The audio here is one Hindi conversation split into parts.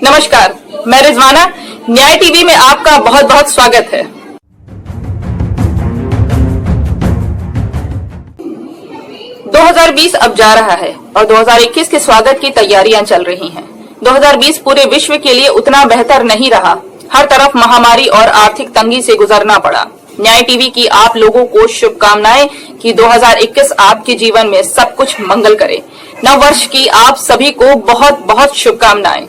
नमस्कार, मैं रिजवाना। न्याय टीवी में आपका बहुत बहुत स्वागत है। दो 2020 अब जा रहा है और 2021 के स्वागत की तैयारियां चल रही हैं। 2020 पूरे विश्व के लिए उतना बेहतर नहीं रहा। हर तरफ महामारी और आर्थिक तंगी से गुजरना पड़ा। न्याय टीवी की आप लोगों को शुभकामनाएं कि 2021 आपके जीवन में सब कुछ मंगल करे। नव वर्ष की आप सभी को बहुत बहुत शुभकामनाएं।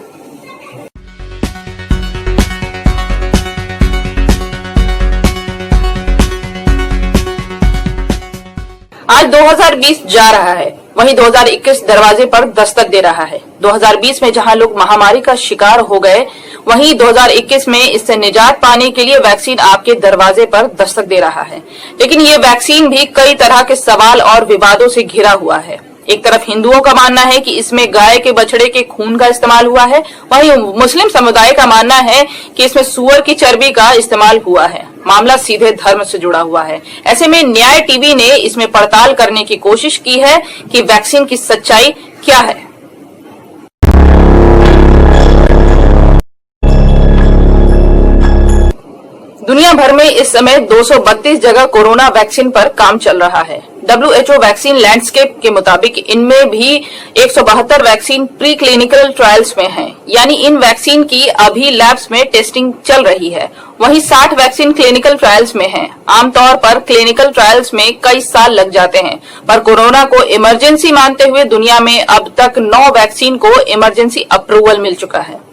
आज 2020 जा रहा है, वहीं 2021 दरवाजे पर दस्तक दे रहा है। 2020 में जहां लोग महामारी का शिकार हो गए, वहीं 2021 में इससे निजात पाने के लिए वैक्सीन आपके दरवाजे पर दस्तक दे रहा है। लेकिन ये वैक्सीन भी कई तरह के सवाल और विवादों से घिरा हुआ है। एक तरफ हिंदुओं का मानना है कि इसमें गाय के बछड़े के खून का इस्तेमाल हुआ है, वहीं मुस्लिम समुदाय का मानना है कि इसमें सुअर की चर्बी का इस्तेमाल हुआ है। मामला सीधे धर्म से जुड़ा हुआ है। ऐसे में न्याय टीवी ने इसमें पड़ताल करने की कोशिश की है कि वैक्सीन की सच्चाई क्या है। दुनिया भर में इस समय 232 जगह कोरोना वैक्सीन पर काम चल रहा है। WHO वैक्सीन लैंडस्केप के मुताबिक इनमें भी 172 वैक्सीन प्री क्लिनिकल ट्रायल्स में हैं, यानी इन वैक्सीन की अभी लैब्स में टेस्टिंग चल रही है। वहीं 60 वैक्सीन क्लिनिकल ट्रायल्स में हैं। आमतौर पर क्लिनिकल ट्रायल्स में कई साल लग जाते हैं, पर कोरोना को इमरजेंसी मानते हुए दुनिया में अब तक 9 वैक्सीन को इमरजेंसी अप्रूवल मिल चुका है।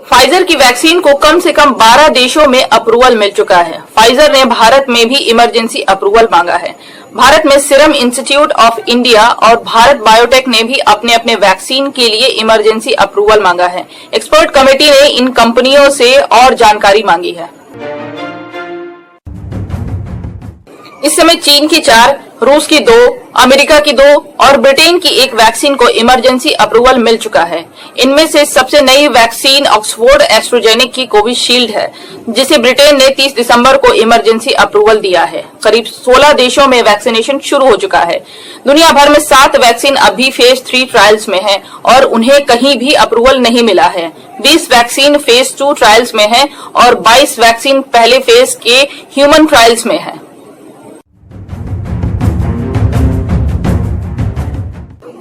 फाइजर की वैक्सीन को कम से कम 12 देशों में अप्रूवल मिल चुका है। फाइजर ने भारत में भी इमरजेंसी अप्रूवल मांगा है। भारत में सीरम इंस्टीट्यूट ऑफ इंडिया और भारत बायोटेक ने भी अपने अपने वैक्सीन के लिए इमरजेंसी अप्रूवल मांगा है। एक्सपर्ट कमेटी ने इन कंपनियों से और जानकारी मांगी है। इस समय चीन की 4, रूस की 2, अमेरिका की 2 और ब्रिटेन की 1 वैक्सीन को इमरजेंसी अप्रूवल मिल चुका है। इनमें से सबसे नई वैक्सीन ऑक्सफोर्ड एस्ट्राजेनेका की कोविशील्ड है, जिसे ब्रिटेन ने 30 दिसंबर को इमरजेंसी अप्रूवल दिया है। करीब 16 देशों में वैक्सीनेशन शुरू हो चुका है। दुनिया भर में 7 वैक्सीन अभी फेज 3 ट्रायल्स में है और उन्हें कहीं भी अप्रूवल नहीं मिला है। 20 वैक्सीन फेज 2 ट्रायल्स में है और 22 वैक्सीन पहले फेज के ह्यूमन ट्रायल्स में है।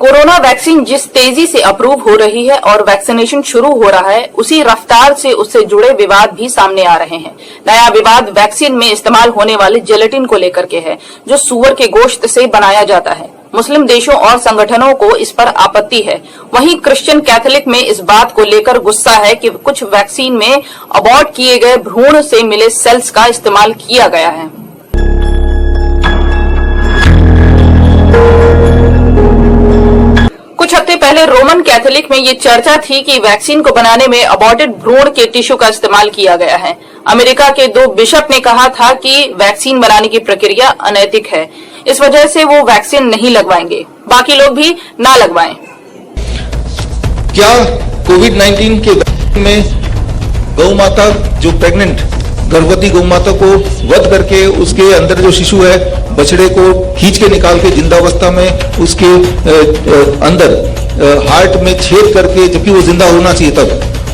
कोरोना वैक्सीन जिस तेजी से अप्रूव हो रही है और वैक्सीनेशन शुरू हो रहा है, उसी रफ्तार से उससे जुड़े विवाद भी सामने आ रहे हैं। नया विवाद वैक्सीन में इस्तेमाल होने वाले जेलेटिन को लेकर के है, जो सुअर के गोश्त से बनाया जाता है। मुस्लिम देशों और संगठनों को इस पर आपत्ति है। वहीं क्रिश्चियन कैथोलिक में इस बात को लेकर गुस्सा है कि कुछ वैक्सीन में अबॉर्ट किए गए भ्रूण से मिले सेल्स का इस्तेमाल किया गया है। कुछ हफ्ते पहले रोमन कैथोलिक में ये चर्चा थी कि वैक्सीन को बनाने में अबॉर्टेड भ्रूण के टिश्यू का इस्तेमाल किया गया है। अमेरिका के 2 बिशप ने कहा था कि वैक्सीन बनाने की प्रक्रिया अनैतिक है, इस वजह से वो वैक्सीन नहीं लगवाएंगे। बाकी लोग भी ना लगवाएं। क्या कोविड-19 के वैक्सीन में गौ माता जो प्रेग्नेंट गर्भवती गौ माता को वध करके उसके अंदर जो शिशु है बछड़े को खींच के निकाल के जिंदावस्था में उसके अंदर हार्ट में छेद करके, जबकि वो जिंदा होना चाहिए तब,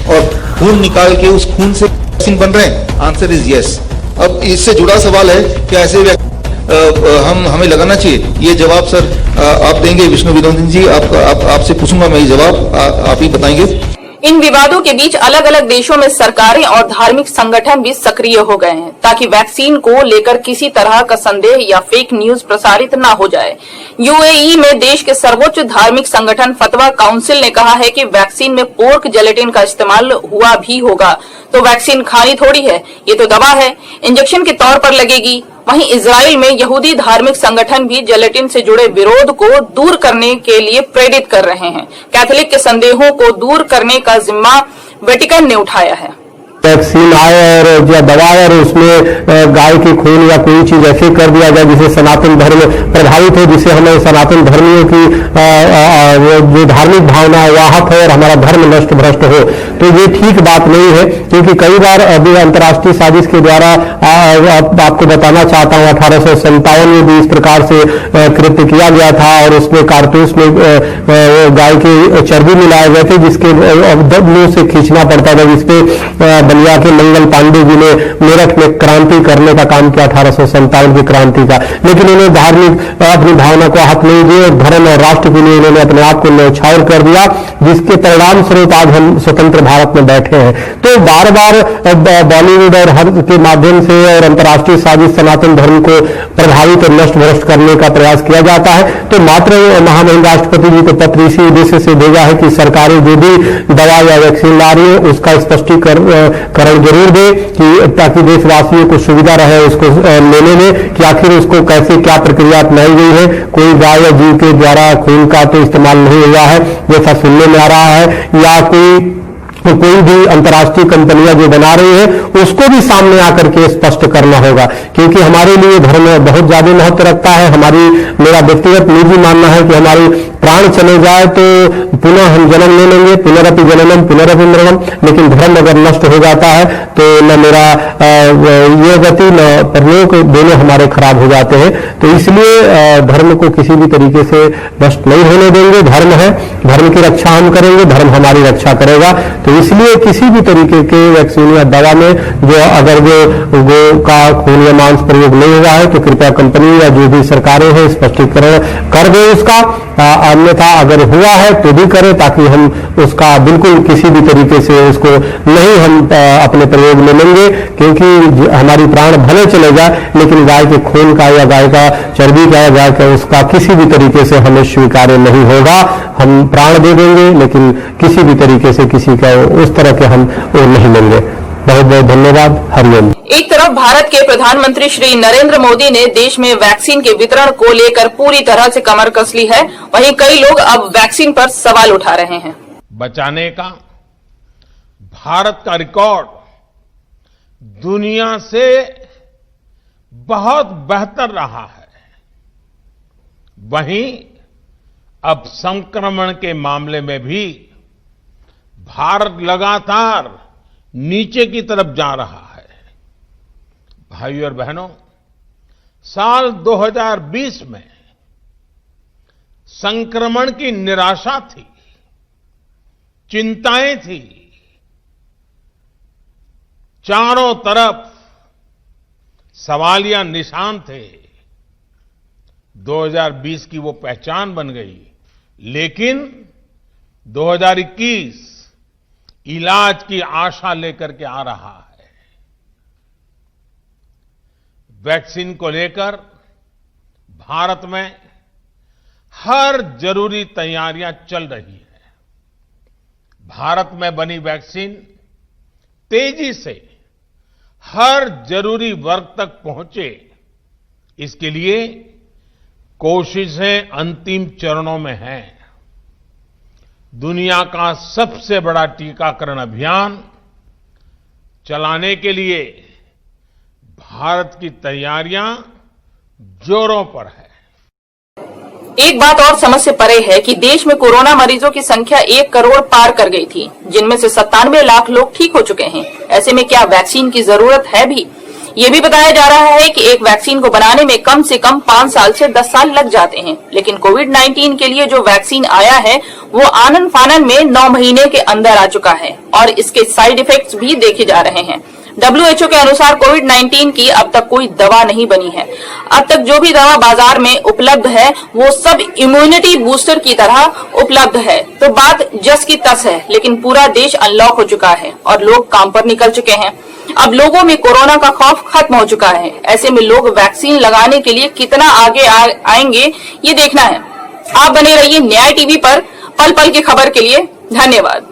और खून निकाल के उस खून से वैक्सीन बन रहे हैं? Answer is yes. अब इससे जुड़ा सवाल है कि ऐसे हमें लगाना चाहिए? ये जवाब सर आप देंगे विष्णु विनोदन जी? आपसे पूछूंगा मैं ये जवाब, आप ही बताएंगे। इन विवादों के बीच अलग अलग देशों में सरकारें और धार्मिक संगठन भी सक्रिय हो गए हैं, ताकि वैक्सीन को लेकर किसी तरह का संदेह या फेक न्यूज प्रसारित न हो जाए। यूएई में देश के सर्वोच्च धार्मिक संगठन फतवा काउंसिल ने कहा है कि वैक्सीन में पोर्क जेलेटिन का इस्तेमाल हुआ भी होगा तो वैक्सीन खानी थोड़ी है, ये तो दवा है, इंजेक्शन के तौर पर लगेगी। वहीं इजराइल में यहूदी धार्मिक संगठन भी जेलेटिन से जुड़े विरोध को दूर करने के लिए प्रेरित कर रहे हैं। कैथोलिक के संदेहों को दूर करने का जिम्मा वेटिकन ने उठाया है। वैक्सीन आए और जो दवा है और उसमें गाय के खून या कोई चीज ऐसे कर दिया जाए जिससे सनातन धर्म प्रभावित हो, जिससे हमें सनातन धर्मियों की जो धार्मिक भावना वाहक है और हमारा धर्म नष्ट भ्रष्ट हो, तो ये ठीक बात नहीं है। क्योंकि कई बार अभी अंतर्राष्ट्रीय साजिश के द्वारा आपको बताना चाहता हूँ 1857 में भी इस प्रकार से कृत्य किया गया था और उसमें कारतूस में गाय की चर्बी मिलाए गए थे जिसके मुंह से खींचना पड़ता था, जिसपे बलिया के मंगल पांडे जी ने मेरठ में क्रांति करने का काम किया 1857 की क्रांति का। लेकिन उन्हें धार्मिक अपनी भावना को हाथ नहीं दिए और धर्म और राष्ट्र के लिए उन्होंने अपने आप को न्यौछावर कर दिया, जिसके परिणाम स्वरूप आज हम स्वतंत्र भारत में बैठे हैं। तो बार बार बॉलीवुड और हर के माध्यम से और अंतर्राष्ट्रीय साजिश सनातन धर्म को प्रभावित और नष्ट भ्रष्ट करने का प्रयास किया जाता है। तो मात्र महामहिम राष्ट्रपति जी को पत्र इसी उद्देश्य से भेजा है कि सरकारें जो भी दवा या वैक्सीन ला रही है उसका स्पष्टीकरण जरूर दे, कि ताकि देशवासियों को सुविधा रहे उसको लेने में, कि आखिर उसको कैसे क्या प्रक्रिया अपनाई गई है। कोई गाय या जीव के द्वारा खून का तो इस्तेमाल नहीं हुआ है जैसा सुनने में आ रहा है, या कोई भी अंतर्राष्ट्रीय कंपनियां जो बना रही है उसको भी सामने आकर के स्पष्ट करना होगा। क्योंकि हमारे लिए धर्म बहुत ज्यादा महत्व रखता है। मेरा व्यक्तिगत निजी मानना है कि हमारी प्राण चले जाए तो पुनः हम जन्म ले लेंगे, पुनरपि जननम पुनरपि मरणम, लेकिन धर्म अगर नष्ट हो जाता है तो न मेरा ये गति न परलोक दोनों हमारे खराब हो जाते हैं। तो इसलिए धर्म को किसी भी तरीके से नष्ट नहीं होने देंगे। धर्म है, धर्म की रक्षा हम करेंगे, धर्म हमारी रक्षा करेगा। तो इसलिए किसी भी तरीके के वैक्सीन या दवा में जो अगर गो का खून या मांस प्रयोग नहीं हुआ है तो कृपया कंपनी या जो भी सरकारें हैं स्पष्टीकरण कर दे उसका। अन्यथा अगर हुआ है तो भी करें, ताकि हम उसका बिल्कुल किसी भी तरीके से उसको नहीं हम अपने प्रयोग में लेंगे। क्योंकि हमारी प्राण भले चले जाए लेकिन गाय के खून का या गाय का चर्बी का या गाय का उसका किसी भी तरीके से हमें स्वीकार्य नहीं होगा। हम प्राण दे देंगे लेकिन किसी भी तरीके से किसी का उस तरह के हम वो नहीं लेंगे। बहुत बहुत धन्यवाद। हरिओम। एक तरफ भारत के प्रधानमंत्री श्री नरेंद्र मोदी ने देश में वैक्सीन के वितरण को लेकर पूरी तरह से कमर कस ली है, वहीं कई लोग अब वैक्सीन पर सवाल उठा रहे हैं। बचाने का भारत का रिकॉर्ड दुनिया से बहुत बेहतर रहा है। वहीं अब संक्रमण के मामले में भी भारत लगातार नीचे की तरफ जा रहा है। भाइयों और बहनों, साल 2020 में संक्रमण की निराशा थी, चिंताएं थी, चारों तरफ सवालिया निशान थे। 2020 की वो पहचान बन गई, लेकिन 2021 इलाज की आशा लेकर के आ रहा है। वैक्सीन को लेकर भारत में हर जरूरी तैयारियां चल रही है। भारत में बनी वैक्सीन तेजी से हर जरूरी वर्ग तक पहुंचे, इसके लिए कोशिशें अंतिम चरणों में हैं। दुनिया का सबसे बड़ा टीकाकरण अभियान चलाने के लिए भारत की तैयारियां जोरों पर है। एक बात और समझ से परे है कि देश में कोरोना मरीजों की संख्या 1 करोड़ पार कर गई थी, जिनमें से 97 लाख लोग ठीक हो चुके हैं। ऐसे में क्या वैक्सीन की जरूरत है भी? ये भी बताया जा रहा है कि एक वैक्सीन को बनाने में कम से कम 5 साल से 10 साल लग जाते हैं, लेकिन कोविड-19 के लिए जो वैक्सीन आया है वो आनन फानन में 9 महीने के अंदर आ चुका है और इसके साइड इफेक्ट्स भी देखे जा रहे हैं। WHO के अनुसार कोविड-19 की अब तक कोई दवा नहीं बनी है। अब तक जो भी दवा बाजार में उपलब्ध है वो सब इम्यूनिटी बूस्टर की तरह उपलब्ध है। तो बात जस की तस है, लेकिन पूरा देश अनलॉक हो चुका है और लोग काम पर निकल चुके हैं। अब लोगों में कोरोना का खौफ खत्म हो चुका है। ऐसे में लोग वैक्सीन लगाने के लिए कितना आगे आएंगे ये देखना है। आप बने रहिए न्याय टीवी पर पल पल की खबर के लिए। धन्यवाद।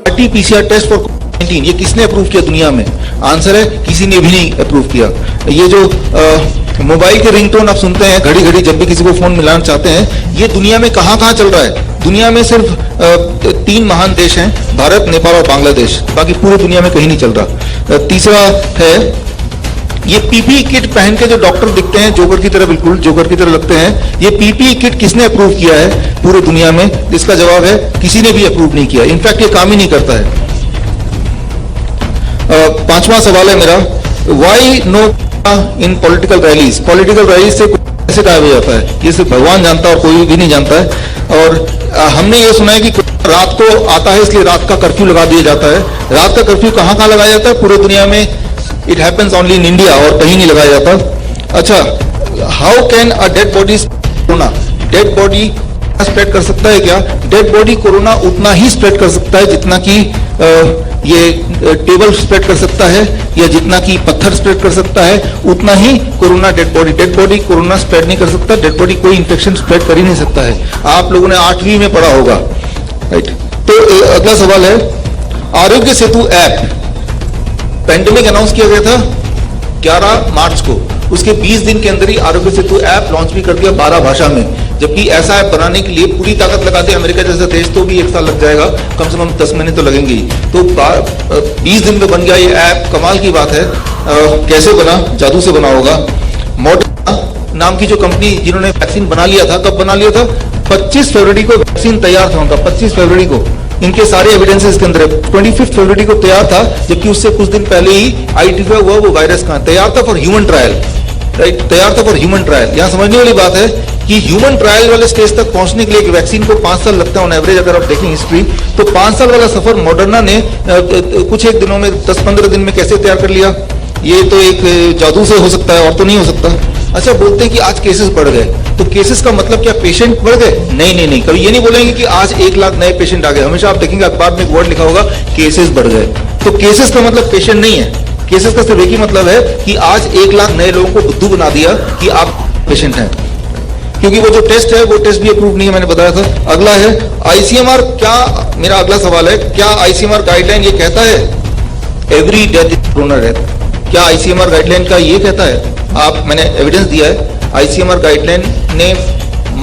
RT-PCR टेस्ट फॉर कोविड-19 ये किसने अप्रूव किया दुनिया में? आंसर है किसी ने भी नहीं अप्रूव किया। ये जो मोबाइल के रिंगटोन आप सुनते हैं घड़ी घड़ी जब भी किसी को फोन मिलाना चाहते हैं, ये दुनिया में कहां कहां चल रहा है? दुनिया में सिर्फ 3 महान देश हैं, भारत, नेपाल और बांग्लादेश। बाकी पूरी दुनिया में कहीं नहीं चल रहा। तीसरा है ये पीपीई किट पहन के जो डॉक्टर दिखते हैं जोकर की तरह, बिल्कुल जोकर की तरह लगते हैं, ये पीपीई किट किसने अप्रूव किया है पूरे दुनिया में? इसका जवाब है किसी ने भी अप्रूव नहीं किया। इनफैक्ट ये काम ही नहीं करता है। पांचवा सवाल है मेरा, why no in political rallies? Political rally से कैसे गायब हो जाता है ये सिर्फ भगवान जानता है और कोई भी नहीं जानता है। और हमने ये सुना है कि रात को आता है इसलिए रात का कर्फ्यू लगा दिया जाता है। रात का कर्फ्यू कहाँ कहाँ लगाया जाता है पूरे दुनिया में? It happens only in India और कहीं नहीं लगाया जाता। अच्छा, how can a dead body corona? Dead body spread कर सकता है क्या? डेड बॉडी कोरोना उतना ही स्प्रेड कर सकता है जितना कि ये टेबल स्प्रेड कर सकता है या जितना कि पत्थर स्प्रेड कर सकता है, उतना ही corona dead body corona spread नहीं कर सकता। डेड बॉडी कोई इन्फेक्शन स्प्रेड कर ही नहीं सकता है। आप लोगों ने 8वीं में पढ़ा होगा, राइट? तो अगला सवाल है, Aarogya Setu app pandemic announce किया गया था 11 मार्च को, उसके 20 दिन के अंदर ही आरोग्य सेतु ऐप लॉन्च भी कर दिया 12 भाषा में। जबकि ऐसा ऐप बनाने के लिए पूरी ताकत लगा दे अमेरिका जैसा देश तो भी 1 साल लग जाएगा, कम से कम 10 महीने तो लगेंगे ही। तो 20 दिन में बन गया ये ऐप, कमाल की बात है। कैसे बना? जादू से बना होगा। मॉडर्ना नाम की जो कंपनी जिन्होंने वैक्सीन बना लिया था, कब बना लिया था? 25 फरवरी को वैक्सीन तैयार था उनका, 25 फरवरी को। इनके सारे एविडेंसेस के अंदर है। 25 फरवरी को तैयार था, जबकि उससे कुछ दिन पहले ही आइडेंटिफाई हुआ वो वायरस कहां तैयार था फॉर ह्यूमन ट्रायल, राइट? तैयार था फॉर ह्यूमन ट्रायल। यहां समझने वाली बात है कि ह्यूमन ट्रायल वाले स्टेज तक पहुंचने के लिए एक वैक्सीन को 5 साल लगता है ऑन एवरेज। अगर आप देखें हिस्ट्री तो 5 साल वाला सफर मॉडर्ना ने कुछ एक दिनों में 10-15 दिन में कैसे तैयार कर लिया? ये तो एक जादू से हो सकता है और तो नहीं हो सकता। अच्छा, बोलते हैं कि आज केसेस बढ़ गए, तो केसेस का मतलब क्या पेशेंट बढ़ गए? नहीं, कभी ये नहीं बोलेंगे कि आज 1 लाख नए पेशेंट आ गए। हमेशा आप देखेंगे अखबार में एक वर्ड लिखा होगा केसेस बढ़ गए। तो केसेस का मतलब पेशेंट नहीं है। केसेस का सिर्फ एक ही मतलब है कि आज 1 लाख नए लोगों को बुद्धू बना दिया कि आप पेशेंट हैं, क्योंकि वो जो टेस्ट है वो टेस्ट भी अप्रूव नहीं है, मैंने बताया था। अगला है आईसीएमआर। क्या, मेरा अगला सवाल है, क्या आईसीएमआर गाइडलाइन ये कहता है every death is corona death? क्या आईसीएमआर गाइडलाइन का ये कहता है? मैंने एविडेंस दिया है। आईसीएमआर गाइडलाइन ने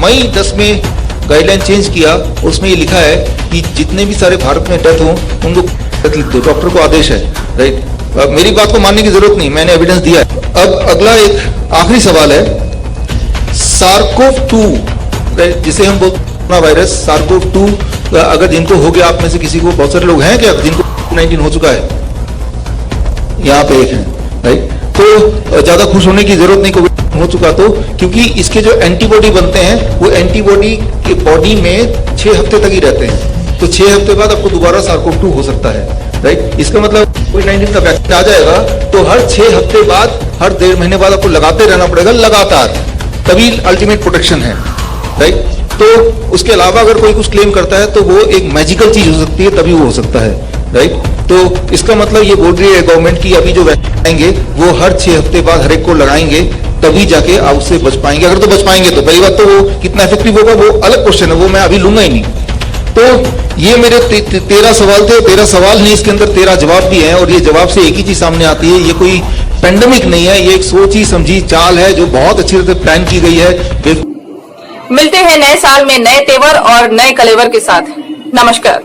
मई 10 में गाइडलाइन चेंज किया, उसमें ये लिखा है कि जितने भी सारे भारत में डेथ हो उनको डेथ लिख दो, डॉक्टर को आदेश है, राइट? मेरी बात को मानने की जरूरत नहीं, मैंने एविडेंस दिया है। अब अगला एक आखिरी सवाल है, SARS-CoV-2 जिसे हम बोलते हैं कोरोना वायरस, SARS-CoV-2 अगर जिनको हो गया, आप में से किसी को, बहुत सारे लोग हैं क्या जिनको कोविड-19 हो चुका है? यहाँ पे एक है, राइट? तो ज्यादा खुश होने की जरूरत नहीं कोविड हो चुका तो, क्योंकि इसके जो एंटीबॉडी बनते हैं वो एंटीबॉडी के बॉडी में 6 हफ्ते तक ही रहते हैं। तो 6 हफ्ते बाद आपको दोबारा SARS-CoV-2 हो सकता है, राइट? इसका मतलब कोविड-19 का वैक्सीन आ जाएगा तो हर 6 हफ्ते बाद, हर 1.5 महीने बाद आपको लगाते रहना पड़ेगा लगातार, तभी अल्टीमेट प्रोटेक्शन है, राइट? तो उसके अलावा अगर कोई कुछ क्लेम करता है तो वो एक मैजिकल चीज हो सकती है, तभी वो हो सकता है, राइट? तो इसका मतलब ये बोल रही है गवर्नमेंट की अभी जो वैक्सीन आएंगे वो हर 6 हफ्ते बाद हर एक को लगाएंगे, तभी जाके आप उससे बच पाएंगे। अगर तो बच पाएंगे तो पहली बात तो वो कितना इफेक्टिव होगा वो अलग क्वेश्चन है, वो मैं अभी लूंगा ही नहीं। तो ये मेरे 13 सवाल थे। 13 सवाल नहीं, इसके अंदर 13 जवाब भी हैं, और ये जवाब से एक ही चीज सामने आती है, ये कोई पेंडेमिक नहीं है, ये एक सोची समझी चाल है जो बहुत अच्छी तरह से प्लान की गई है। मिलते हैं नए साल में नए तेवर और नए कलेवर के साथ। नमस्कार।